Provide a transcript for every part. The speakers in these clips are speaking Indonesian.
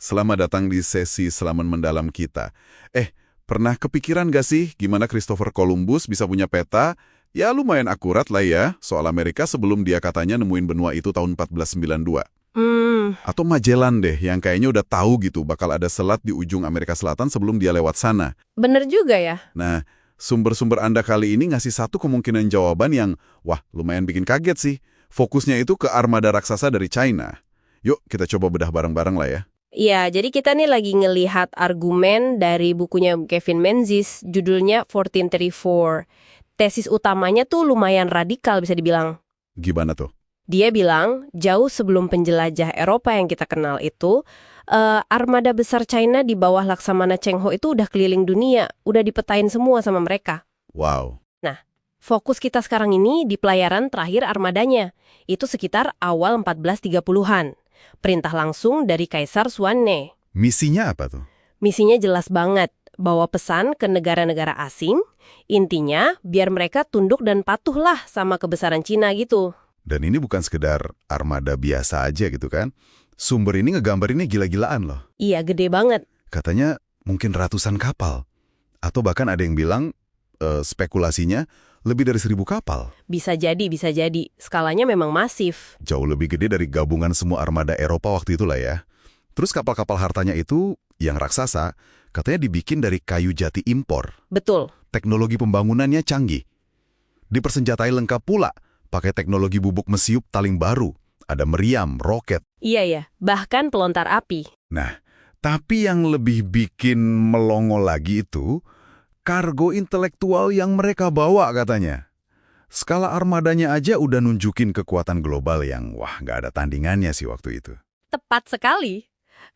Selamat datang di sesi Selaman Mendalam kita. Pernah kepikiran gak sih gimana Christopher Columbus bisa punya peta? Ya lumayan akurat lah ya, soal Amerika sebelum dia katanya nemuin benua itu tahun 1492. Atau Magellan deh, yang kayaknya udah tahu gitu bakal ada selat di ujung Amerika Selatan sebelum dia lewat sana. Bener juga ya. Nah, sumber-sumber Anda kali ini ngasih satu kemungkinan jawaban yang, wah lumayan bikin kaget sih. Fokusnya itu ke armada raksasa dari China. Yuk kita coba bedah bareng-bareng lah ya. Iya, jadi kita nih lagi ngelihat argumen dari bukunya Kevin Menzies, judulnya 1434. Tesis utamanya tuh lumayan radikal bisa dibilang. Gimana tuh? Dia bilang, jauh sebelum penjelajah Eropa yang kita kenal itu, armada besar China di bawah Laksamana Cheng Ho itu udah keliling dunia, udah dipetain semua sama mereka. Wow. Nah, fokus kita sekarang ini di pelayaran terakhir armadanya. Itu sekitar awal 1430-an. Perintah langsung dari Kaisar Suanne. Misinya apa tuh? Misinya jelas banget, bawa pesan ke negara-negara asing, intinya biar mereka tunduk dan patuhlah sama kebesaran Cina gitu. Dan ini bukan sekedar armada biasa aja gitu kan? Sumber ini ngegambarinnya gila-gilaan loh. Iya, gede banget. Katanya mungkin ratusan kapal. Atau bahkan ada yang bilang spekulasinya lebih dari 1.000 kapal. Bisa jadi, bisa jadi. Skalanya memang masif. Jauh lebih gede dari gabungan semua armada Eropa waktu itulah ya. Terus kapal-kapal hartanya itu, yang raksasa, katanya dibikin dari kayu jati impor. Betul. Teknologi pembangunannya canggih. Dipersenjatai lengkap pula, pakai teknologi bubuk mesiup paling baru. Ada meriam, roket. Iya ya, bahkan pelontar api. Nah, tapi yang lebih bikin melongo lagi itu, kargo intelektual yang mereka bawa katanya. Skala armadanya aja udah nunjukin kekuatan global yang, wah nggak ada tandingannya sih waktu itu. Tepat sekali.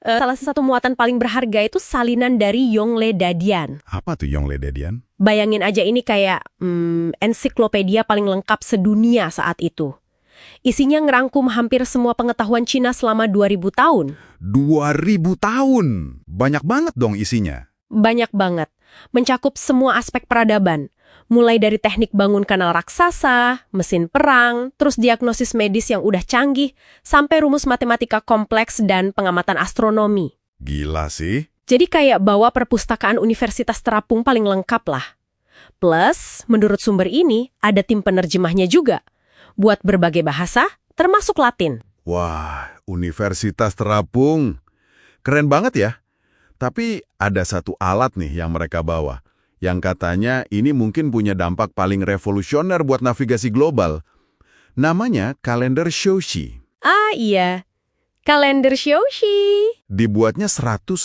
Salah satu muatan paling berharga itu salinan dari Yongle Dadian. Apa tuh Yongle Dadian? Bayangin aja ini kayak ensiklopedia paling lengkap sedunia saat itu. Isinya ngerangkum hampir semua pengetahuan Cina selama 2000 tahun. 2000 tahun! Banyak banget dong isinya. Banyak banget. Mencakup semua aspek peradaban. Mulai dari teknik bangun kanal raksasa, mesin perang, terus diagnosis medis yang udah canggih, sampai rumus matematika kompleks dan pengamatan astronomi. Gila sih. Jadi kayak bawa perpustakaan universitas terapung paling lengkap lah. Plus, menurut sumber ini, ada tim penerjemahnya juga. Buat berbagai bahasa, termasuk Latin. Wah, universitas terapung. Keren banget ya. Tapi ada satu alat nih yang mereka bawa, yang katanya ini mungkin punya dampak paling revolusioner buat navigasi global. Namanya kalender Shouxi. Ah iya, kalender Shouxi. Dibuatnya 150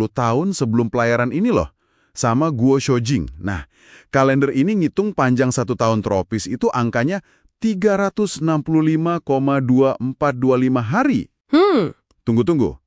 tahun sebelum pelayaran ini loh, sama Guo Shojing. Nah, kalender ini ngitung panjang 1 tahun tropis itu angkanya 365,2425 hari. Tunggu.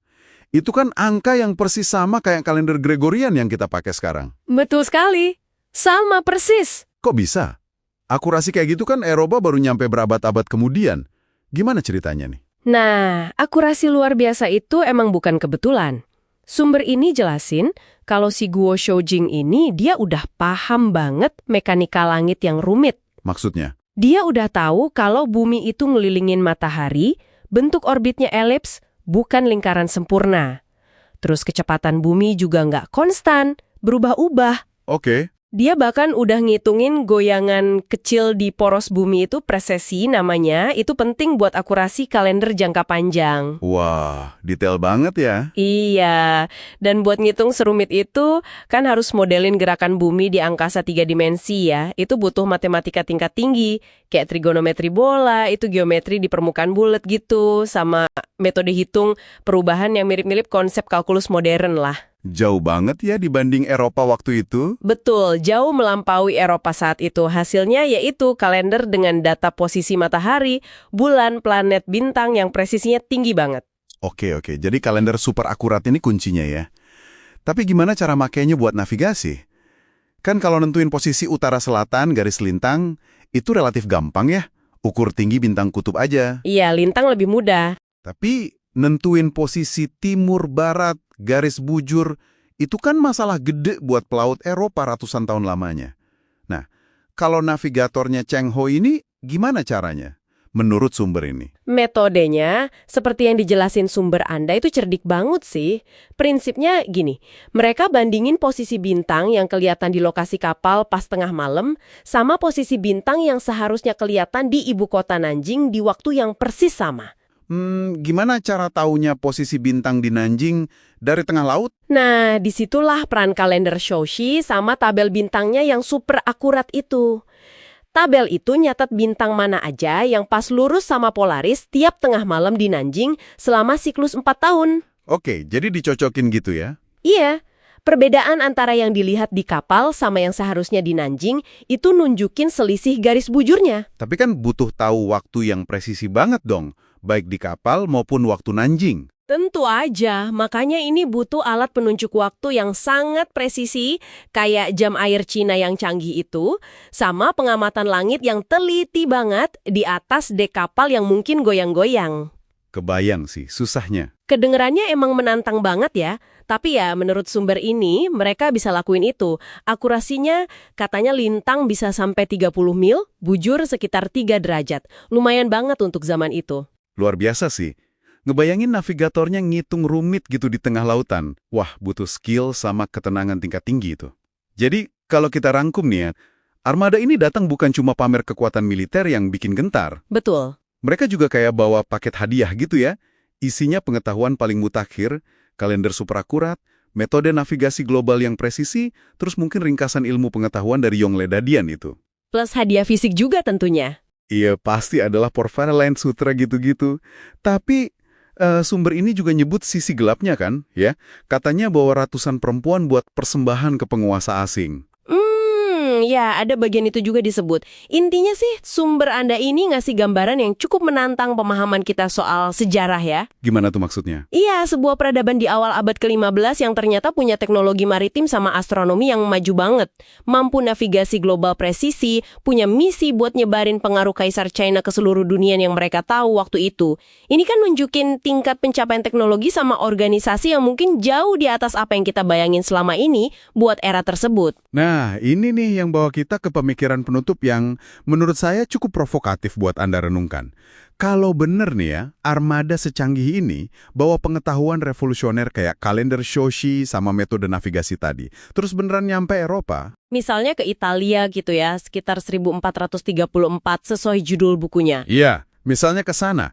Itu kan angka yang persis sama kayak kalender Gregorian yang kita pakai sekarang. Betul sekali. Sama persis. Kok bisa? Akurasi kayak gitu kan Eropa baru nyampe berabad-abad kemudian. Gimana ceritanya nih? Nah, akurasi luar biasa itu emang bukan kebetulan. Sumber ini jelasin kalau si Guo Shojing ini dia udah paham banget mekanika langit yang rumit. Maksudnya? Dia udah tahu kalau bumi itu ngelilingin matahari, bentuk orbitnya elips, bukan lingkaran sempurna. Terus kecepatan bumi juga nggak konstan, berubah-ubah. Oke. Dia bahkan udah ngitungin goyangan kecil di poros bumi itu presesi namanya, itu penting buat akurasi kalender jangka panjang. Wah, detail banget ya. Iya, dan buat ngitung serumit itu kan harus modelin gerakan bumi di angkasa 3 dimensi ya. Itu butuh matematika tingkat tinggi, kayak trigonometri bola, itu geometri di permukaan bulat gitu, sama metode hitung perubahan yang mirip-mirip konsep kalkulus modern lah. Jauh banget ya dibanding Eropa waktu itu. Betul, jauh melampaui Eropa saat itu. Hasilnya yaitu kalender dengan data posisi matahari, bulan, planet, bintang yang presisinya tinggi banget. Oke. Jadi kalender super akurat ini kuncinya ya. Tapi gimana cara makainya buat navigasi? Kan kalau nentuin posisi utara-selatan garis lintang, itu relatif gampang ya. Ukur tinggi bintang kutub aja. Iya, lintang lebih mudah. Tapi nentuin posisi timur-barat garis bujur, itu kan masalah gede buat pelaut Eropa ratusan tahun lamanya. Nah, kalau navigatornya Cheng Ho ini gimana caranya? menurut sumber ini? Metodenya, seperti yang dijelasin sumber Anda itu cerdik banget sih. Prinsipnya gini, mereka bandingin posisi bintang yang kelihatan di lokasi kapal pas tengah malam sama posisi bintang yang seharusnya kelihatan di ibu kota Nanjing di waktu yang persis sama. Gimana cara taunya posisi bintang di Nanjing dari tengah laut? Nah, disitulah peran kalender Shoshi sama tabel bintangnya yang super akurat itu. Tabel itu nyatat bintang mana aja yang pas lurus sama Polaris tiap tengah malam di Nanjing selama siklus 4 tahun. Oke, jadi dicocokin gitu ya? Iya, perbedaan antara yang dilihat di kapal sama yang seharusnya di Nanjing itu nunjukin selisih garis bujurnya. Tapi kan butuh tahu waktu yang presisi banget dong, baik di kapal maupun waktu Nanjing. Tentu aja, makanya ini butuh alat penunjuk waktu yang sangat presisi, kayak jam air Cina yang canggih itu, sama pengamatan langit yang teliti banget di atas dek kapal yang mungkin goyang-goyang. Kebayang sih, susahnya. Kedengerannya emang menantang banget ya, tapi ya menurut sumber ini, mereka bisa lakuin itu. Akurasinya katanya lintang bisa sampai 30 mil, bujur sekitar 3 derajat. Lumayan banget untuk zaman itu. Luar biasa sih. Ngebayangin navigatornya ngitung rumit gitu di tengah lautan. Wah, butuh skill sama ketenangan tingkat tinggi itu. Jadi, kalau kita rangkum nih ya, armada ini datang bukan cuma pamer kekuatan militer yang bikin gentar. Betul. Mereka juga kayak bawa paket hadiah gitu ya. Isinya pengetahuan paling mutakhir, kalender super akurat, metode navigasi global yang presisi, terus mungkin ringkasan ilmu pengetahuan dari Yongle Dadian itu. Plus hadiah fisik juga tentunya. Iya, pasti adalah Porphyroline Sutra gitu-gitu. Tapi sumber ini juga nyebut sisi gelapnya kan, ya? Katanya bahwa ratusan perempuan buat persembahan ke penguasa asing. Ya ada bagian itu juga disebut. Intinya sih sumber Anda ini ngasih gambaran yang cukup menantang pemahaman kita soal sejarah ya. Gimana tuh maksudnya? Iya, sebuah peradaban di awal abad ke-15 yang ternyata punya teknologi maritim sama astronomi yang maju banget. Mampu navigasi global presisi, punya misi buat nyebarin pengaruh Kaisar China ke seluruh dunia yang mereka tahu waktu itu. Ini kan nunjukin tingkat pencapaian teknologi sama organisasi yang mungkin jauh di atas apa yang kita bayangin selama ini buat era tersebut. Nah, ini nih yang bawa kita ke pemikiran penutup yang menurut saya cukup provokatif buat Anda renungkan. Kalau bener nih ya, armada secanggih ini bawa pengetahuan revolusioner kayak kalender Shoshi sama metode navigasi tadi, terus beneran nyampe Eropa? Misalnya ke Italia gitu ya, sekitar 1434 sesuai judul bukunya. Iya, misalnya ke sana.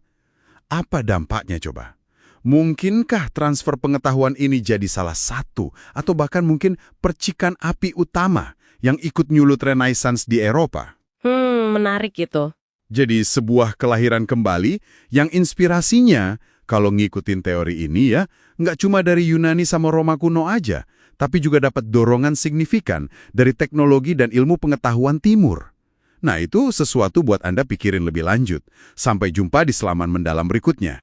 Apa dampaknya coba? Mungkinkah transfer pengetahuan ini jadi salah satu atau bahkan mungkin percikan api utama yang ikut nyulut Renaissance di Eropa? Menarik gitu. Jadi sebuah kelahiran kembali yang inspirasinya, kalau ngikutin teori ini ya, nggak cuma dari Yunani sama Roma kuno aja, tapi juga dapat dorongan signifikan dari teknologi dan ilmu pengetahuan Timur. Nah itu sesuatu buat Anda pikirin lebih lanjut. Sampai jumpa di Selaman Mendalam berikutnya.